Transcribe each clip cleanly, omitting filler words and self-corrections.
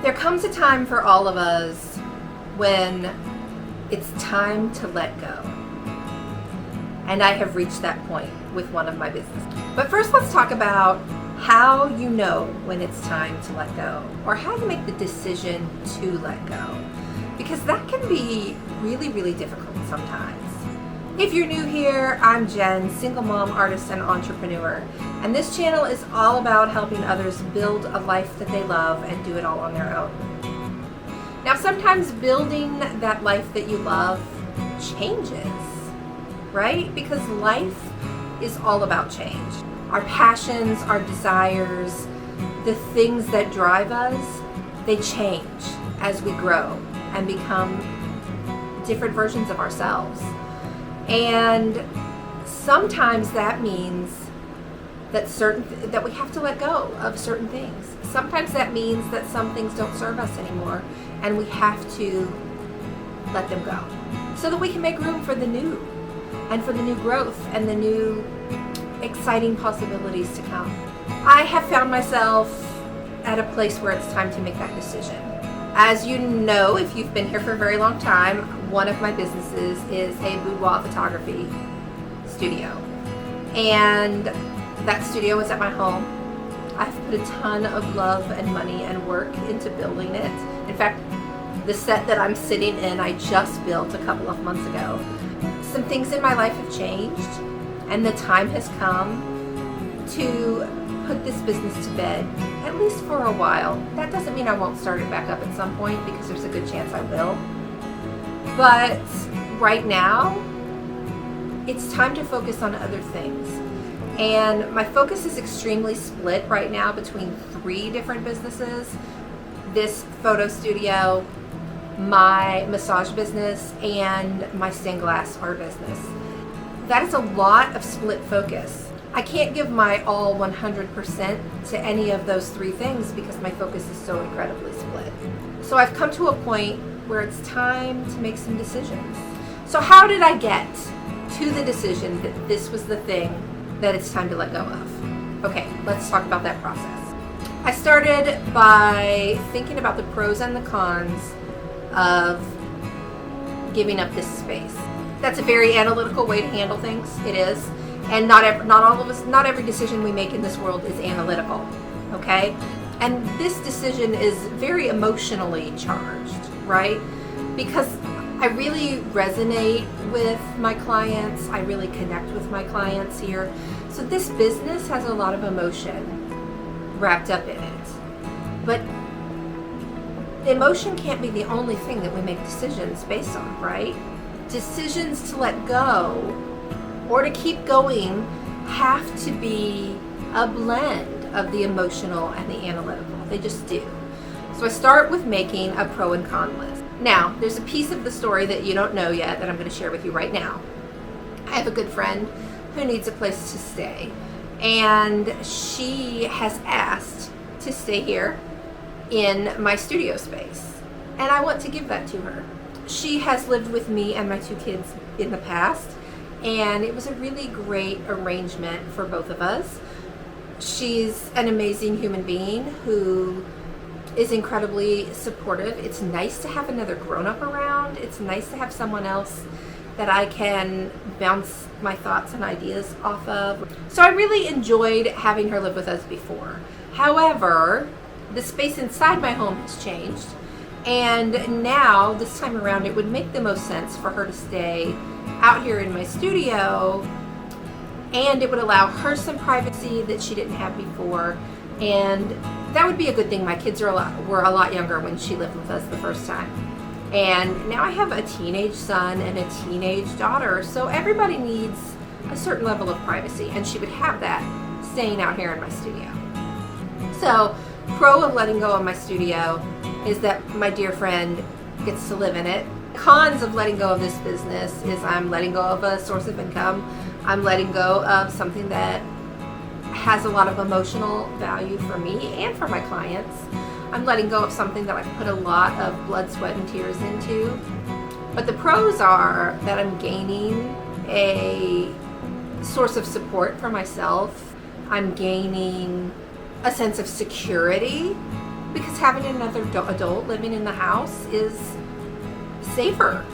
There comes a time for all of us when it's time to let go. And I have reached that point with one of my businesses. But first, let's talk about how you know when it's time to let go, or how you make the decision to let go. Because that can be really, really difficult sometimes. If you're new here, I'm Jen, single mom, artist, and entrepreneur. And this channel is all about helping others build a life that they love and do it all on their own. Now, sometimes building that life that you love changes, right? Because life is all about change. Our passions, our desires, the things that drive us, they change as we grow and become different versions of ourselves. And sometimes that means that we have to let go of certain things. Sometimes that means that some things don't serve us anymore, and we have to let them go so that we can make room for the new, and for the new growth and the new exciting possibilities to come. I have found myself at a place where it's time to make that decision. As you know, if you've been here for a very long time, one of my businesses is a boudoir photography studio. And that studio is at my home. I've put a ton of love and money and work into building it. In fact, the set that I'm sitting in, I just built a couple of months ago. Some things in my life have changed, and the time has come to put this business to bed, at least for a while. That doesn't mean I won't start it back up at some point, because there's a good chance I will. But right now, it's time to focus on other things. And my focus is extremely split right now between 3 different businesses: this photo studio, my massage business, and my stained glass art business. That is a lot of split focus. I can't give my all 100% to any of those 3 things because my focus is so incredibly split. So I've come to a point where it's time to make some decisions. So how did I get to the decision that this was the thing that it's time to let go of? Okay, let's talk about that process. I started by thinking about the pros and the cons of giving up this space. That's a very analytical way to handle things. It is. And not every decision we make in this world is analytical, okay? And this decision is very emotionally charged, right? Because I really resonate with my clients. I really connect with my clients here. So this business has a lot of emotion wrapped up in it. But emotion can't be the only thing that we make decisions based on, right? Decisions to let go or to keep going have to be a blend of the emotional and the analytical. They just do. So I start with making a pro and con list. Now, there's a piece of the story that you don't know yet that I'm going to share with you right now. I have a good friend who needs a place to stay, and she has asked to stay here in my studio space, and I want to give that to her. She has lived with me and my 2 kids in the past, and it was a really great arrangement for both of us. She's an amazing human being who is incredibly supportive. It's nice to have another grown-up around. It's nice to have someone else that I can bounce my thoughts and ideas off of. So I really enjoyed having her live with us before. However, the space inside my home has changed, and now this time around it would make the most sense for her to stay out here in my studio, and it would allow her some privacy that she didn't have before, and that would be a good thing. My kids were a lot younger when she lived with us the first time, and now I have a teenage son and a teenage daughter, so everybody needs a certain level of privacy, and she would have that staying out here in my studio. So pro of letting go of my studio is that my dear friend gets to live in it. Cons of letting go of this business is I'm letting go of a source of income. I'm letting go of something that has a lot of emotional value for me and for my clients. I'm letting go of something that I've put a lot of blood, sweat, and tears into. But the pros are that I'm gaining a source of support for myself. I'm gaining a sense of security because having another adult living in the house is safer,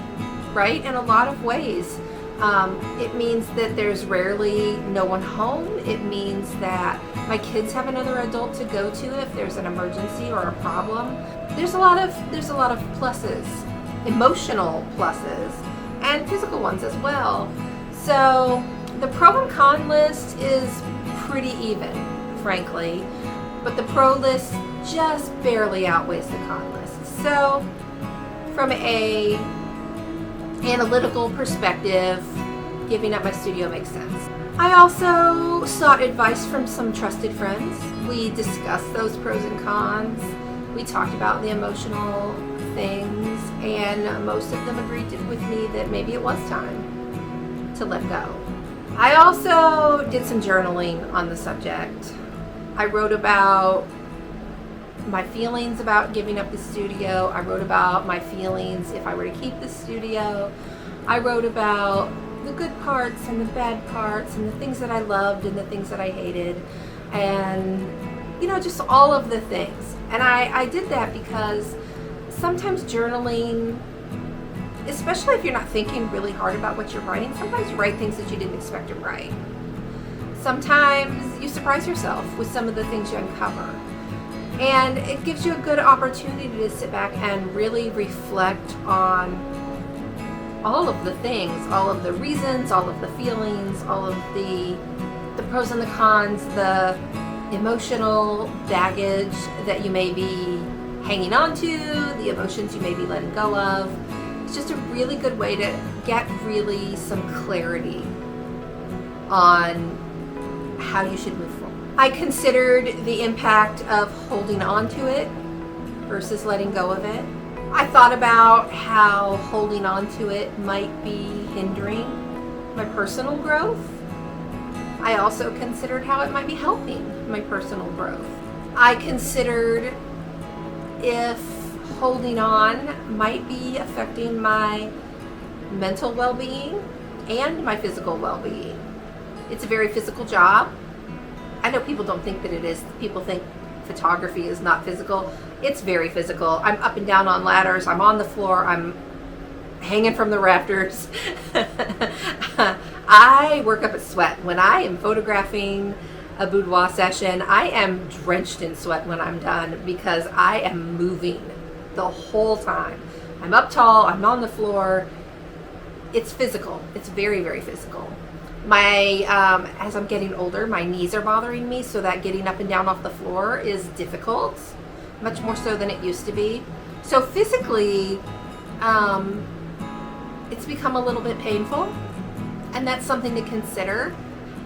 right? In a lot of ways. It means that there's rarely no one home. It means that my kids have another adult to go to if there's an emergency or a problem. There's a lot of pluses, emotional pluses, and physical ones as well. So the pro and con list is pretty even, frankly, but the pro list just barely outweighs the con list. So from a analytical perspective, giving up my studio makes sense. I also sought advice from some trusted friends. We discussed those pros and cons. We talked about the emotional things, and most of them agreed with me that maybe it was time to let go. I also did some journaling on the subject. I wrote about my feelings about giving up the studio. I wrote about my feelings if I were to keep the studio. I wrote about the good parts and the bad parts and the things that I loved and the things that I hated, and just all of the things. And I did that because sometimes journaling, especially if you're not thinking really hard about what you're writing, sometimes you write things that you didn't expect to write. Sometimes you surprise yourself with some of the things you uncover. And it gives you a good opportunity to sit back and really reflect on all of the things, all of the reasons, all of the feelings, all of the pros and the cons, the emotional baggage that you may be hanging on to, the emotions you may be letting go of. It's just a really good way to get really some clarity on how you should move forward. I considered the impact of holding on to it versus letting go of it. I thought about how holding on to it might be hindering my personal growth. I also considered how it might be helping my personal growth. I considered if holding on might be affecting my mental well-being and my physical well-being. It's a very physical job. I know people don't think that it is. People think photography is not physical. It's very physical. I'm up and down on ladders. I'm on the floor. I'm hanging from the rafters. I work up a sweat. When I am photographing a boudoir session, I am drenched in sweat when I'm done because I am moving the whole time. I'm up tall. I'm on the floor. It's physical. It's very, very physical. As I'm getting older, my knees are bothering me, so that getting up and down off the floor is difficult, much more so than it used to be. So physically, it's become a little bit painful, and that's something to consider.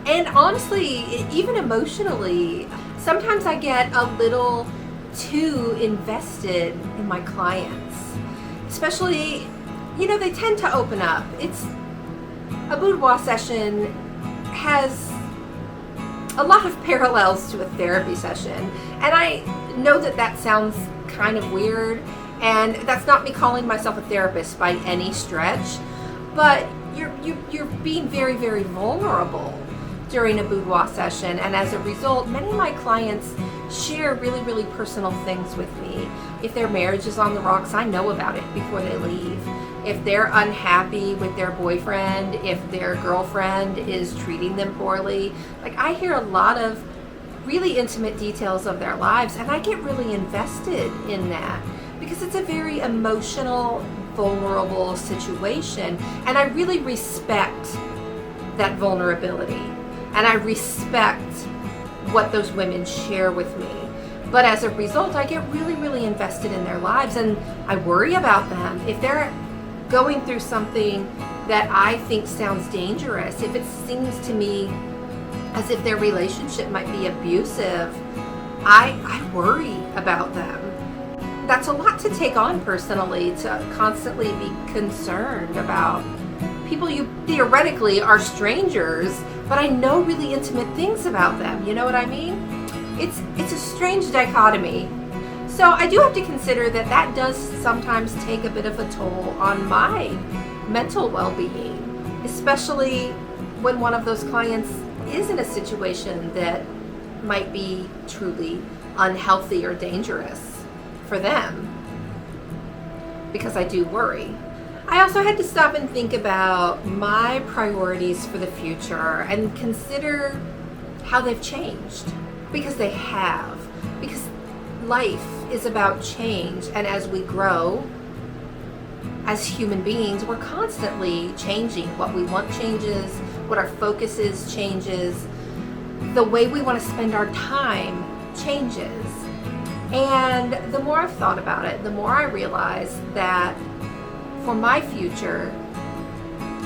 And honestly, even emotionally, sometimes I get a little too invested in my clients, especially, they tend to open up. A boudoir session has a lot of parallels to a therapy session, and I know that sounds kind of weird, and that's not me calling myself a therapist by any stretch, but you're being very, very vulnerable during a boudoir session, and as a result, many of my clients share really, really personal things with me. If their marriage is on the rocks, I know about it before they leave. If they're unhappy with their boyfriend, if their girlfriend is treating them poorly, I hear a lot of really intimate details of their lives, and I get really invested in that because it's a very emotional, vulnerable situation, and I really respect that vulnerability, and I respect what those women share with me. But as a result, I get really, really invested in their lives, and I worry about them. If they're going through something that I think sounds dangerous, if it seems to me as if their relationship might be abusive, I worry about them. That's a lot to take on personally, to constantly be concerned about people you theoretically are strangers, but I know really intimate things about them. You know what I mean? It's a strange dichotomy. So I do have to consider that does sometimes take a bit of a toll on my mental well-being, especially when one of those clients is in a situation that might be truly unhealthy or dangerous. for them, because I do worry. I also had to stop and think about my priorities for the future and consider how they've changed, because they have. Because life is about change, and as we grow as human beings, we're constantly changing. What we want changes, what our focus is changes, the way we want to spend our time changes. And the more I've thought about it, the more I realize that for my future,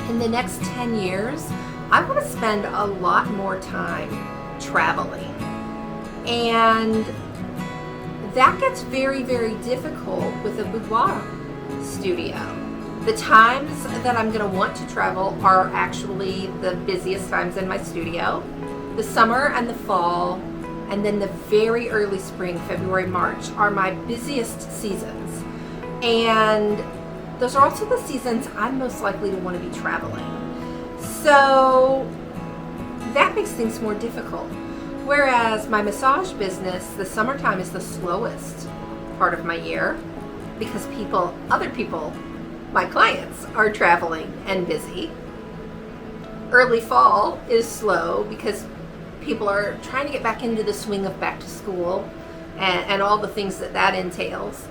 in the next 10 years, I want to spend a lot more time traveling. And that gets very, very difficult with a boudoir studio. The times that I'm going to want to travel are actually the busiest times in my studio. The summer and the fall, and then the very early spring, February, March, are my busiest seasons. And those are also the seasons I'm most likely to want to be traveling. So that makes things more difficult. Whereas my massage business, the summertime is the slowest part of my year, because other people, my clients, are traveling and busy. Early fall is slow because people are trying to get back into the swing of back to school and all the things that entails.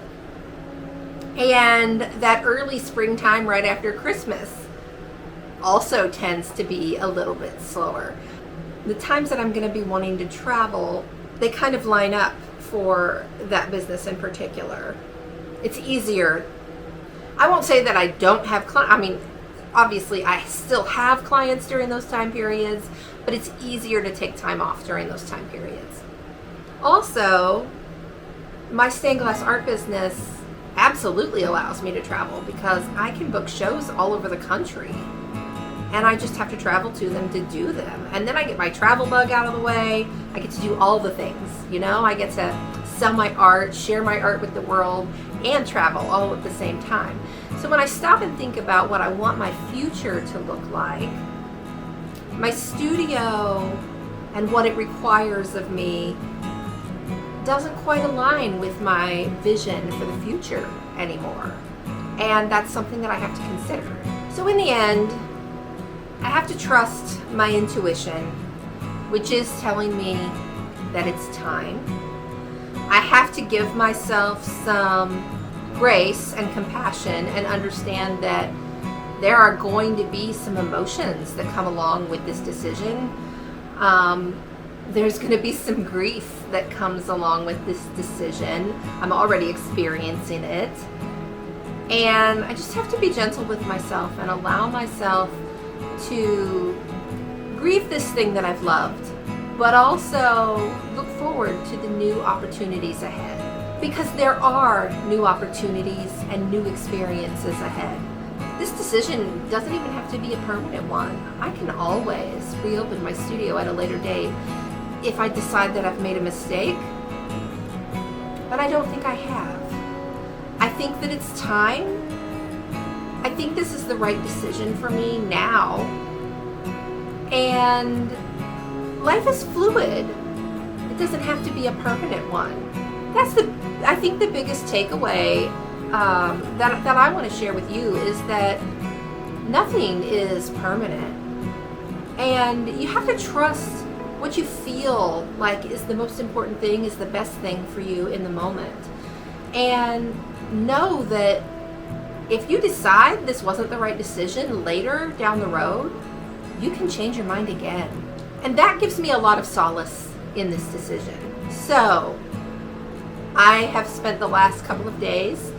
And that early springtime right after Christmas also tends to be a little bit slower. The times that I'm going to be wanting to travel, they kind of line up for that business in particular. It's easier. I won't say that I don't have clients. I mean, obviously I still have clients during those time periods, but it's easier to take time off during those time periods. Also, my stained glass art business absolutely allows me to travel, because I can book shows all over the country and I just have to travel to them to do them. And then I get my travel bug out of the way. I get to do all the things, I get to sell my art, share my art with the world, and travel all at the same time. So when I stop and think about what I want my future to look like, my studio and what it requires of me doesn't quite align with my vision for the future anymore. And that's something that I have to consider. So in the end, I have to trust my intuition, which is telling me that it's time. I have to give myself some grace and compassion and understand that there are going to be some emotions that come along with this decision. There's going to be some grief that comes along with this decision. I'm already experiencing it. And I just have to be gentle with myself and allow myself to grieve this thing that I've loved, but also look forward to the new opportunities ahead. Because there are new opportunities and new experiences ahead. This decision doesn't even have to be a permanent one. I can always reopen my studio at a later date if I decide that I've made a mistake, but I don't think I have. I think that it's time. I think this is the right decision for me now. And life is fluid. It doesn't have to be a permanent one. I think the biggest takeaway that I want to share with you is that nothing is permanent. And you have to trust what you feel like is the most important thing, is the best thing for you in the moment. And know that if you decide this wasn't the right decision later down the road, you can change your mind again. And that gives me a lot of solace in this decision. So I have spent the last couple of days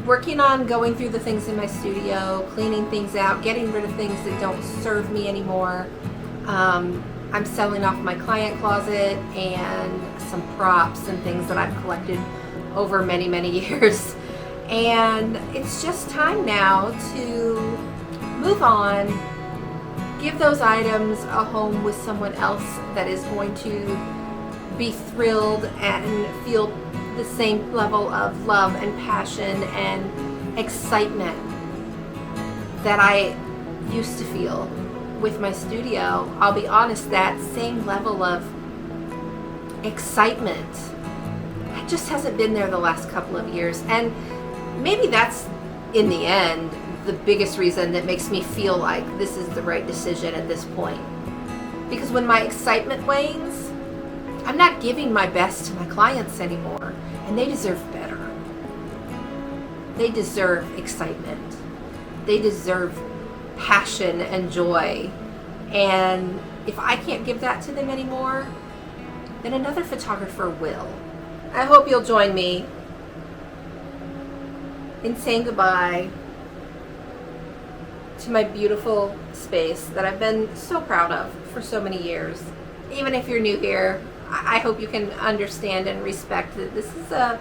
working on going through the things in my studio, cleaning things out, getting rid of things that don't serve me anymore. I'm selling off my client closet and some props and things that I've collected over many, many years. And it's just time now to move on, give those items a home with someone else that is going to be thrilled and feel the same level of love and passion and excitement that I used to feel with my studio. I'll be honest, that same level of excitement, I just hasn't been there the last couple of years. And maybe that's, in the end, the biggest reason that makes me feel like this is the right decision at this point. Because when my excitement wanes, I'm not giving my best to my clients anymore, and they deserve better. They deserve excitement. They deserve passion and joy. And if I can't give that to them anymore, then another photographer will. I hope you'll join me in saying goodbye to my beautiful space that I've been so proud of for so many years. Even if you're new here, I hope you can understand and respect that this is an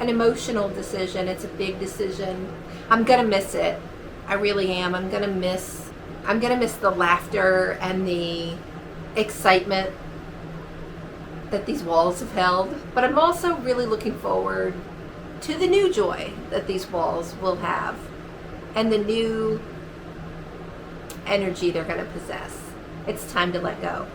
emotional decision. It's a big decision. I'm gonna miss it. I really am. I'm gonna miss the laughter and the excitement that these walls have held. But I'm also really looking forward to the new joy that these walls will have and the new energy they're going to possess. It's time to let go.